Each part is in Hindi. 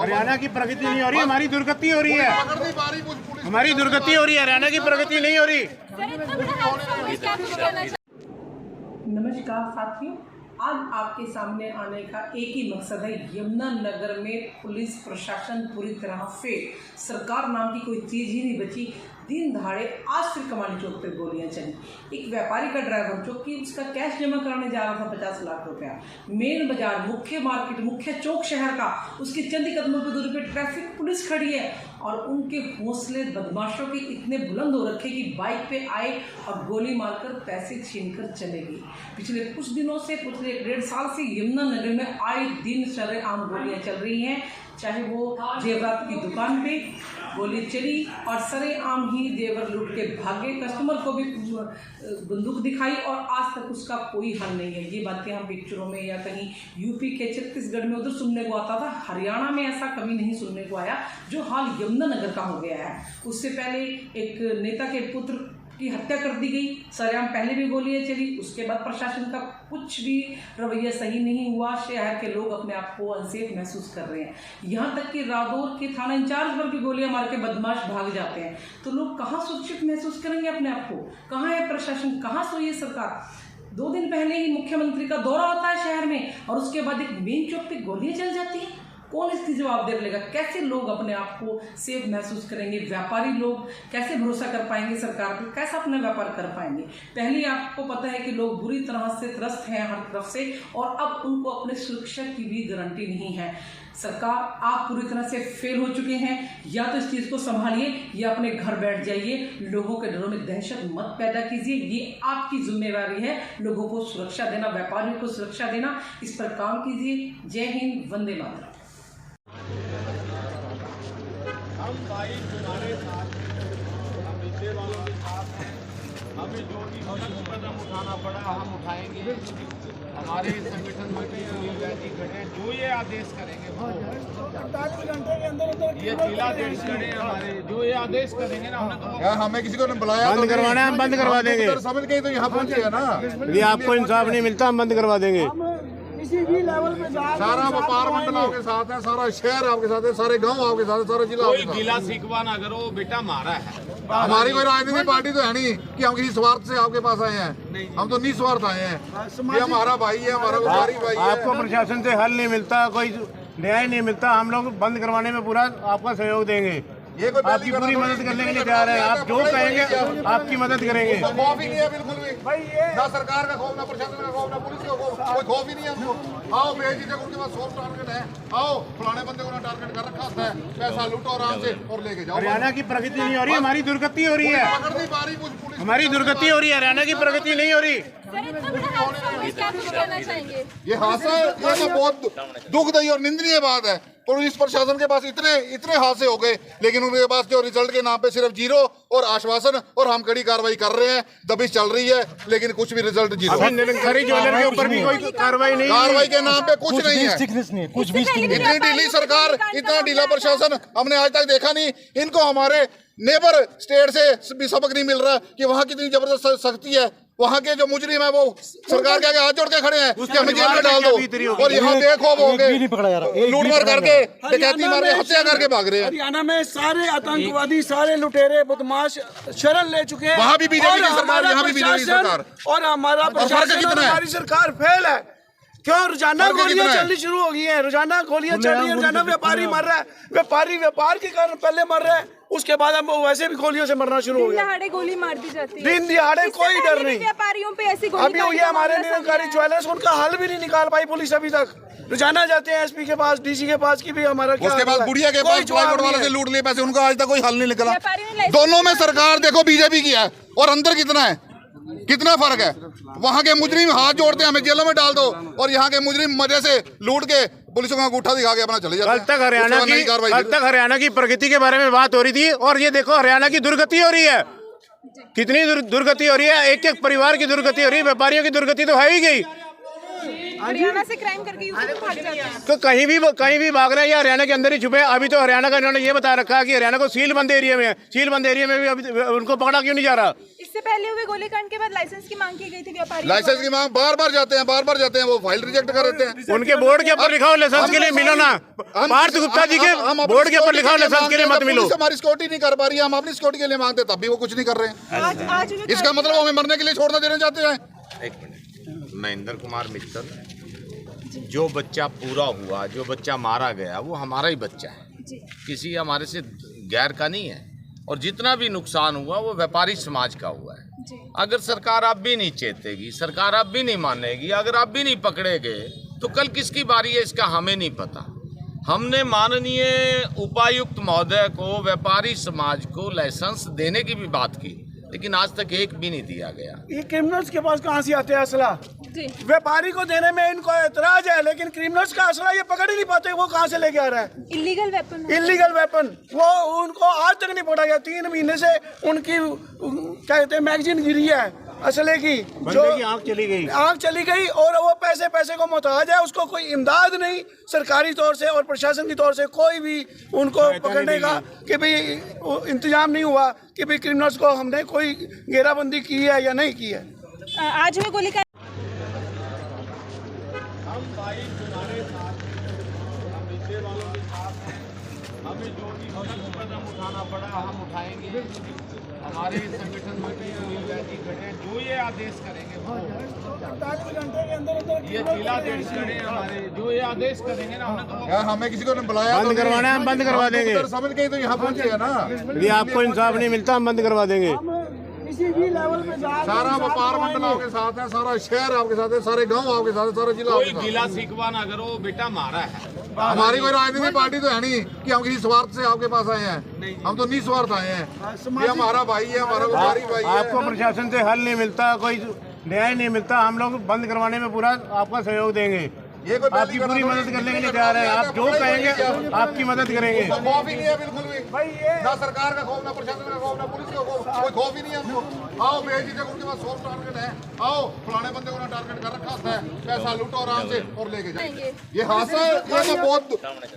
हरियाणा की प्रगति नहीं हो रही, हमारी दुर्गति हो रही है। हमारी दुर्गति हो रही है, हरियाणा की प्रगति नहीं हो रही। नमस्कार साथियों, आज आपके सामने आने का एक ही मकसद है। यमुनानगर में पुलिस प्रशासन पूरी तरह फेल, सरकार नाम की कोई चीज़ ही नहीं बची। दिन दहाड़े आज फिर कमानी चौक पे गोलियां चली। एक व्यापारी का ड्राइवर जो कि उसका कैश जमा कराने जा रहा था 50 लाख रुपया, मेन बाजार, मुख्य मार्केट, मुख्य चौक शहर का, उसके चंद कदमों पे दूरी पे ट्रैफिक पुलिस खड़ी है और उनके हौसले बदमाशों के इतने बुलंद हो रखे कि बाइक पे आए और गोली मारकर पैसे छीनकर चले गए। पिछले कुछ दिनों से, पिछले 1.5 साल से यमुनानगर में आए दिन सरेआम गोलियां चल रही हैं। चाहे वो जेवरात की दुकान पे गोली चली और सरेआम ही जेवर लूट के भागे, कस्टमर को भी बंदूक दिखाई और आज तक उसका कोई हल नहीं है। ये बातें हम पिक्चरों में या कहीं यूपी के छत्तीसगढ़ में उधर सुनने को आता था, हरियाणा में ऐसा कभी नहीं सुनने को आया जो हाल यमुनानगर का हो गया है। उससे पहले एक नेता के पुत्र की हत्या कर दी गई, सरेआम पहले भी गोलियां चली, उसके बाद प्रशासन का कुछ भी रवैया सही नहीं हुआ। शहर के लोग अपने आप को अनसेफ महसूस कर रहे हैं। यहाँ तक कि रादौर के थाना इंचार्ज पर भी गोलियां मार के बदमाश भाग जाते हैं। तो लोग कहाँ सुरक्षित महसूस करेंगे अपने आप को? कहाँ है प्रशासन, कहाँ सोई है सरकार? 2 दिन पहले ही मुख्यमंत्री का दौरा होता है शहर में और उसके बाद एक मेन चौक पे गोलियां चल जाती हैं। कौन इसकी जवाबदेही लेगा? कैसे लोग अपने आप को सेफ महसूस करेंगे? व्यापारी लोग कैसे भरोसा कर पाएंगे सरकार पर? कैसे अपना व्यापार कर पाएंगे? पहले आपको पता है कि लोग बुरी तरह से त्रस्त हैं हर तरफ से और अब उनको अपने सुरक्षा की भी गारंटी नहीं है। सरकार, आप पूरी तरह से फेल हो चुके हैं। या तो इस चीज़ को संभालिए या अपने घर बैठ जाइए। लोगों के दिलों में दहशत मत पैदा कीजिए। ये आपकी जिम्मेवारी है, लोगों को सुरक्षा देना, व्यापारियों को सुरक्षा देना। इस पर काम कीजिए। जय हिंद, वंदे मातरम। हम भाई तुम्हारे साथ हैं, हम नीचे वालों के साथ हैं। हमें जो भी कदम उठाना पड़ा हम उठाएंगे। हमारे संगठन में खड़े जो ये आदेश करेंगे, 48 घंटे के अंदर ये जिलाधीश खड़े हमारे, जो ये आदेश करेंगे ना, हमने तो यार हमें किसी को बुलाया बंद करवाना है, हम बंद करवा देंगे। समझ के तो यहाँ पहुंचे है ना। यदि आपको इंसाफ नहीं मिलता हम बंद करवा देंगे। किसी भी लेवल पे सारा व्यापार मंडल आपके साथ है, सारा शहर आपके साथ है, सारे गांव आपके साथ है, सारा जिला कोई आपके साथ है। गिला शिकवा ना करो, बेटा मारा है। हमारी कोई राजनीतिक पार्टी तो है नहीं कि हम किसी स्वार्थ से आपके पास आए हैं। हम तो निस्वार्थ आए हैं। ये हमारा भाई है, हमारा व्यापारी भाई है। आपको प्रशासन से हल नहीं मिलता, कोई न्याय नहीं मिलता, हम लोग बंद करवाने में पूरा आपका सहयोग देंगे। ये कोई आपकी पूरी मदद करने के लिए तैयार है। आप जो कहेंगे आपकी मदद करेंगे। खौफ ही नहीं है बिल्कुल भी, ना सरकार का खौफ, ना प्रशासन का खौफ, ना पुलिस का खौफ, कोई खौफ ही नहीं है हमको। आओ बेझिझक, उनके पास 100 टारगेट है, आओ फलाने बंदे को टारगेट कर रखा है, पैसा लूटो आराम से और लेके जाओ। हरियाणा की प्रगति नहीं हो रही, हमारी दुर्गति हो रही है। पकड़ नहीं पा रही पुलिस, हमारी दुर्गति हो रही है, हरियाणा की प्रगति नहीं हो रही। ये हादसा, ये तो बहुत दुखदायी और निंदनीय बात है। पुलिस प्रशासन के पास इतने हादसे हो गए, लेकिन उनके पास जो रिजल्ट के नाम पे सिर्फ 0 और आश्वासन, और हम कड़ी कार्रवाई कर रहे हैं, दबिश चल रही है, लेकिन कुछ भी रिजल्ट 0। अभी निरंकारी ज्वेलर के ऊपर भी कोई कार्रवाई नहीं, कार्रवाई के नाम पे कुछ नहीं है। कुछ भी इतनी ढीली सरकार, इतना ढीला प्रशासन हमने आज तक देखा नहीं। इनको हमारे नेबर स्टेट से भी सबक नहीं मिल रहा कि वहाँ कितनी जबरदस्त सख्ती है। वहाँ के जो मुजरिम है वो सरकार के आगे हाथ जोड़ के खड़े हैं कि हमें जेल में डाल दो, और यहाँ देखो वो लूटमार करके, डकैती मार के, हत्या करके भाग रहे हैं। हरियाणा में सारे आतंकवादी, सारे लुटेरे, बदमाश शरण ले चुके हैं। वहाँ भी बीजेपी की सरकार, यहाँ भी बीजेपी की सरकार, और हमारा प्रशासन, हमारी सरकार फेल है। क्यों? रोजाना गोलियां चलनी शुरू हो गई हैं, रोजाना गोलियां चल रही है, रोजाना व्यापारी मर रहा है। व्यापारी व्यापार के कारण पहले मर रहा है, उसके बाद हम वैसे भी गोलियों से मरना शुरू हो गया। दिन दिहाड़े गोली मार दी जाती है, दिन दिहाड़े कोई डर नहीं। व्यापारियों पे ऐसी गोली अभी ये हमारे निरंकारी ज्वेलर्स, उनका हल भी नहीं निकाल पाई पुलिस अभी तक। रोजाना जाते हैं एसपी के पास, डीसी के पास, की भी हमारा क्या, उसके बाद गुड़िया के पास प्लाईवुड वाले से लूट लिए पैसे, उनका आज तक कोई हल नहीं निकला। दोनों में सरकार देखो बीजेपी की है, और अंदर कितना है, कितना फर्क है। वहाँ के मुजरिम हाथ जोड़ते हैं, हमें जेलों में डाल दो, और यहाँ के मुजरिम मजे से लूट के पुलिस को अंगूठा दिखा के अपना चले जाते हैं। कल तक हरियाणा की प्रगति के बारे में बात हो रही थी, और ये देखो हरियाणा की दुर्गति हो रही है। कितनी दुर्गति हो रही है, एक परिवार की दुर्गति हो रही है। व्यापारियों की दुर्गति तो है ही गई। हरियाणा से क्राइम करके यूपी में भाग जाते हैं। तो कहीं भी भाग रहे हैं या हरियाणा के अंदर ही छुपे। अभी तो हरियाणा का इन्होंने ये बता रखा है कि हरियाणा को सील बंद एरिया में है, सील बंद एरिया में भी अभी उनको पकड़ा क्यों नहीं जा रहा? इससे पहले हुए गोलीकांड के बाद लाइसेंस की मांग की गई थी व्यापारी। लाइसेंस की मांग बार बार जाते हैं, वो फाइल रिजेक्ट कर देते हैं। उनके बोर्ड के ऊपर लिखा हो लाइसेंस के लिए मिलो ना। पार्थ गुप्ता जी के बोर्ड के ऊपर लिखा हो लाइसेंस के लिए मत मिलो। हमारी सिक्योरिटी नहीं कर पा रही है, हम अपनी सिक्योरिटी के लिए मांगते तब भी वो कुछ नहीं कर रहे हैं। आज इसका मतलब हमें मरने के लिए छोड़ना देना चाहते हैं। एक मिनट, महेंद्र कुमार मित्तल, जो बच्चा पूरा हुआ, जो बच्चा मारा गया, वो हमारा ही बच्चा है, किसी हमारे से गैर का नहीं है। और जितना भी नुकसान हुआ वो व्यापारी समाज का हुआ है। अगर सरकार अब भी नहीं चेतेगी, सरकार अब भी नहीं मानेगी, अगर अब भी नहीं पकड़े गए तो कल किसकी बारी है इसका हमें नहीं पता। हमने माननीय उपायुक्त महोदय को, व्यापारी समाज को लाइसेंस देने की भी बात की, लेकिन आज तक एक भी नहीं दिया गया। ये क्रिमिनल्स के पास कहाँ से आते हैं असला? व्यापारी को देने में इनको एतराज है, लेकिन क्रिमिनल्स का असला ये पकड़ ही नहीं पाते, वो कहाँ से लेके आ रहा है? इलीगल वेपन वो उनको आज तक नहीं पकड़ा गया। 3 महीने से उनकी कहते हैं मैगजीन गिरी है असले की, जो आँख चली गई और वो पैसे को मोहताज है। उसको कोई इमदाद नहीं सरकारी तौर से और प्रशासन की तौर से कोई भी उनको पकड़ने का कि भाई इंतजाम नहीं हुआ कि भाई क्रिमिनल्स को हमने कोई घेराबंदी की है या नहीं की है। आज हुए गोलीकांड हम भाई तुम्हारे साथ हैं, हम नीचे वालों के साथ हैं। हमें जो भी सख्त कदम उठाना पड़ा हम उठाएंगे। हमारे संगठन में भी सोनिया खड़े हैं, जो ये आदेश करेंगे वो 48 घंटे के अंदर ये जिलाधीश खड़े हैं हमारे, जो ये आदेश करेंगे ना हमने तो यार हमें किसी को ने बुलाया बंद करवाना है, हम बंद करवा देंगे। समझ के ही तो यहाँ पहुँचे है ना। यदि आपको इंसाफ नहीं मिलता हम बंद करवा देंगे। किसी भी लेवल पे सारा व्यापार मंडल आपके साथ है, सारा शहर आपके साथ है, सारे गांव आपके साथ है, सारा जिला कोई आपके साथ है। गिला शिकवा ना करो, बेटा हमारा है। हमारी कोई राजनीतिक पार्टी तो है नहीं कि हम किसी स्वार्थ से आपके पास आए हैं। हम तो निस्वार्थ आए हैं। ये हमारा भाई है, हमारा व्यापारी भाई है। आपको प्रशासन से हल नहीं मिलता, कोई न्याय नहीं मिलता, हम लोग बंद करवाने में पूरा आपका सहयोग देंगे। ये कोई आपकी पूरी मदद करने के लिए तैयार है। आप जो कहेंगे आपकी मदद करेंगे। तो खौफ ही नहीं है बिल्कुल भी ना सरकार का खौफ, ना प्रशासन का खौफ, ना पुलिस का खौफ, कोई खौफ ही नहीं है हमको। आओ बेझिझक, उनके पास सॉफ्ट टारगेट है, आओ फलाने बंदे को ना टारगेट कर रखा है, पैसा लूटो आराम से और लेके जाएंगे। ये हादसा ये तो बहुत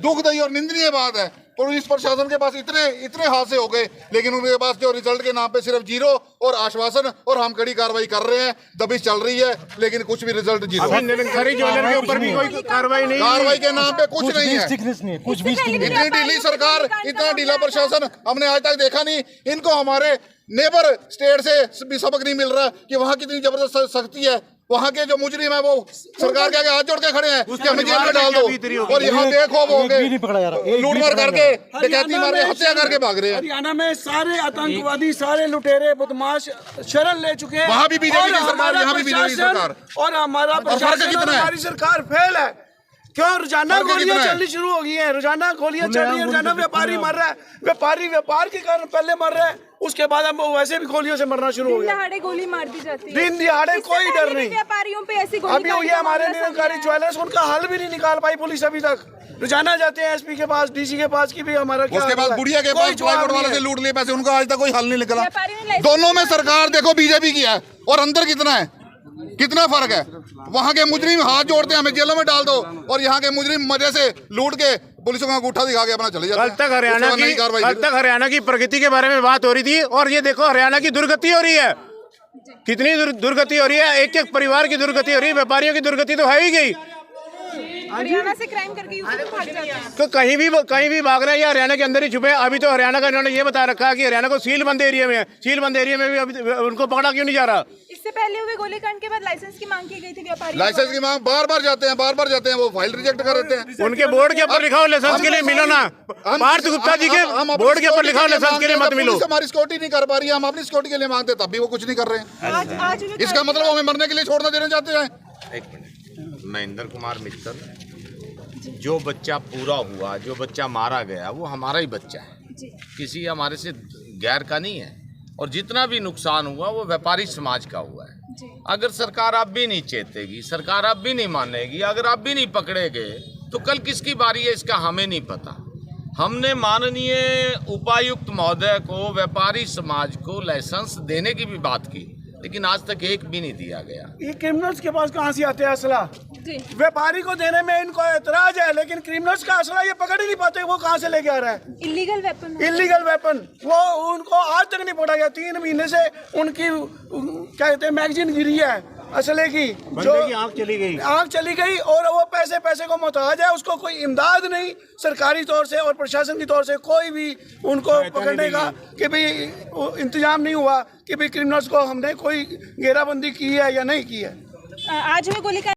दुखदायी और निंदनीय बात है। पुलिस प्रशासन के पास इतने हादसे हो गए, लेकिन उनके पास जो रिजल्ट के नाम पे सिर्फ जीरो और आश्वासन, और हम कड़ी कार्रवाई कर रहे हैं, दबिश चल रही है, लेकिन कुछ भी रिजल्ट जीरो। निरंकारी ज्वेलर के ऊपर भी कोई कार्रवाई नहीं, कार्रवाई के नाम पे कुछ नहीं है, कुछ भी इतनी ढीली सरकार, इतना ढीला प्रशासन हमने आज तक देखा नहीं। इनको हमारे नेबर स्टेट से भी सबक नहीं मिल रहा कि वहाँ कितनी जबरदस्त सख्ती है। वहाँ के जो मुजरिम है वो सरकार के आगे हाथ जोड़ के खड़े हैं कि हमें जेल में डाल दो, और यहाँ देखो वो लूट मार करके, डकैती मार के, हत्या करके भाग रहे हैं। हरियाणा में सारे आतंकवादी, सारे लुटेरे, बदमाश शरण ले चुके हैं। वहाँ भी बीजेपी की सरकार, यहाँ भी बीजेपी की सरकार, और हमारा प्रशासन और हमारी सरकार फेल है। क्यों? रोजाना गोलियां चलनी शुरू हो गई हैं, रोजाना गोलियां चल रही है, रोजाना व्यापारी मर रहा है। व्यापारी व्यापार के कारण पहले मर रहा है, उसके बाद हम वैसे भी गोलियों से मरना शुरू हो गया। दिहाड़े गोली मार दी जाती है। दिन दिहाड़े कोई डर नहीं। व्यापारियों पे ऐसी गोली अभी हुई है हमारे निरंकारी ज्वेलर्स, उनका हल भी नहीं निकाल पाई पुलिस अभी तक। रोजाना जाते हैं एसपी के पास, डीसी के पास की भी हमारा क्या, उसके बाद बुढ़िया के पास प्लाईवुड वाले से लूट लिए पैसे, उनका आज तक कोई हल नहीं निकला। व्यापारी ने दोनों में सरकार देखो बीजेपी की है, और अंदर कितना है, कितना फर्क है। वहाँ के मुजरिम हाथ जोड़ते हैं हमें जेलों में डाल दो, और यहाँ के मुजरिम मजे से लूट के पुलिस को अंगूठा दिखा के अपना चले जाते हैं। कल तक हरियाणा की प्रगति के बारे में बात हो रही थी, और ये देखो हरियाणा की दुर्गति हो रही है। कितनी दुर्गति हो रही है, एक परिवार की दुर्गति हो रही है, व्यापारियों की दुर्गति तो है ही गई। हरियाणा से क्राइम करके यूपी में भाग जाते हैं। तो कहीं भी भाग रहे हैं या हरियाणा के अंदर ही छुपे। अभी तो हरियाणा का इन्होंने ये बता रखा है कि हरियाणा को सीलबंद एरिया में है, सीलबंद एरिया में भी अभी उनको पकड़ा क्यों नहीं जा रहा? इससे पहले हुए गोलीकांड के बाद लाइसेंस की मांग की गई थी व्यापारी। लाइसेंस की मांग बार बार जाते हैं, वो फाइल रिजेक्ट कर देते हैं। उनके बोर्ड के ऊपर लिखा हो लाइसेंस के लिए मिलो ना। पार्थ गुप्ता जी के बोर्ड के ऊपर लिखा हो लाइसेंस के लिए मत मिलो। हमारी सिक्योरिटी नहीं कर पा रही है, हम अपनी सिक्योरिटी के लिए मांगते तब भी वो कुछ नहीं कर रहे हैं। आज इसका मतलब हमें मरने के लिए छोड़ना देना चाहते हैं। एक मिनट, महेंद्र कुमार मित्तल, जो बच्चा पूरा हुआ, जो बच्चा मारा गया, वो हमारा ही बच्चा है, किसी हमारे से गैर का नहीं है। और जितना भी नुकसान हुआ वो व्यापारी समाज का हुआ है। अगर सरकार अब भी नहीं चेतेगी, सरकार अब भी नहीं मानेगी, अगर अब भी नहीं पकड़े गए तो कल किसकी बारी है इसका हमें नहीं पता। हमने माननीय उपायुक्त महोदय को, व्यापारी समाज को लाइसेंस देने की भी बात की, लेकिन आज तक एक भी नहीं दिया गया। ये क्रिमिनल्स के पास कहाँ से आते हैं असला? जी। व्यापारी को देने में इनको एतराज है, लेकिन क्रिमिनल्स का असला ये पकड़ ही नहीं पाते वो कहाँ से लेके आ रहा है। इलीगल वेपन इलीगल वेपन वो उनको आज तक नहीं पकड़ा गया। 3 महीने से उनकी क्या कहते हैं मैगजीन गिरी है असले की, जो आँख चली गई और वो पैसे को मोहताज है। उसको कोई इमदाद नहीं सरकारी तौर से और प्रशासन की तौर से कोई भी उनको पकड़ने का कि भाई इंतजाम नहीं हुआ कि भाई क्रिमिनल्स को हमने कोई घेराबंदी की है या नहीं की है। आज हमें गोली